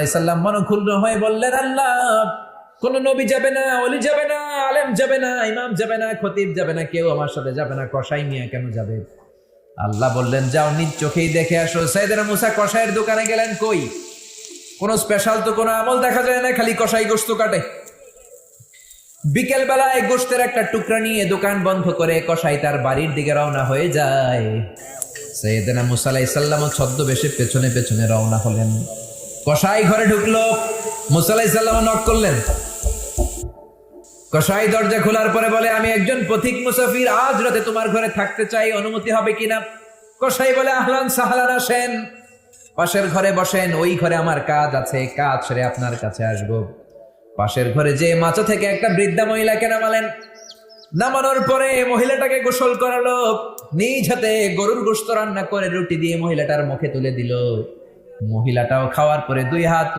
সাল্লাম মনক্ষুণ্ণ হয়ে বললেন, আল্লাহ, কোন নবী যাবে না, ওলি যাবে না, আলেম যাবে না, ইমাম যাবে না, খতিব যাবে না, কেউ আমার সাথে যাবে না, কসাই মিয়া কেন যাবে? আল্লাহ বললেন, যাও নিজ চোখেই দেখে আসো। সাইয়েদনা মুসা কসাইয়ের দোকানে গেলেন, কই কোন স্পেশাল তো কোনো আমল দেখা যায় না, খালি কসাই গোশত কাটে। বিকেল বেলায় গোশতের একটা টুকরা নিয়ে দোকান বন্ধ করে কসাই তার বাড়ির দিকে রওনা হয়ে যায়। সাইয়েদনা মুসা আলাইহিস সালাম ছদ্মবেশে পেছনে পেছনে রওনা হলেন। কসাই ঘরে ঢুকলো, মুসা আলাইহিস সালাম নক করলেন। কসাই দরজা খোলার পরে বলে, আমি একজন পথিক মুসাফির, আজ রাতে তোমার ঘরে থাকতে চাই, অনুমতি হবে কিনা? কসাই বলে, আহলান সাহলান, আসেন, পাশের ঘরে বসেন, ওই ঘরে আমার কাজ আছে, কাজ সেরে আপনার কাছে আসবো। পাশের ঘরে যে মাচা থেকে একটা বৃদ্ধা মহিলাকে নামালেন। নামানোর পরে মহিলাটাকে গোসল করালো, নিজ হাতে গরুর গোশত রান্না করে রুটি দিয়ে মহিলাটার মুখে তুলে দিল। মহিলাটাও খাওয়ার পরে দুই হাত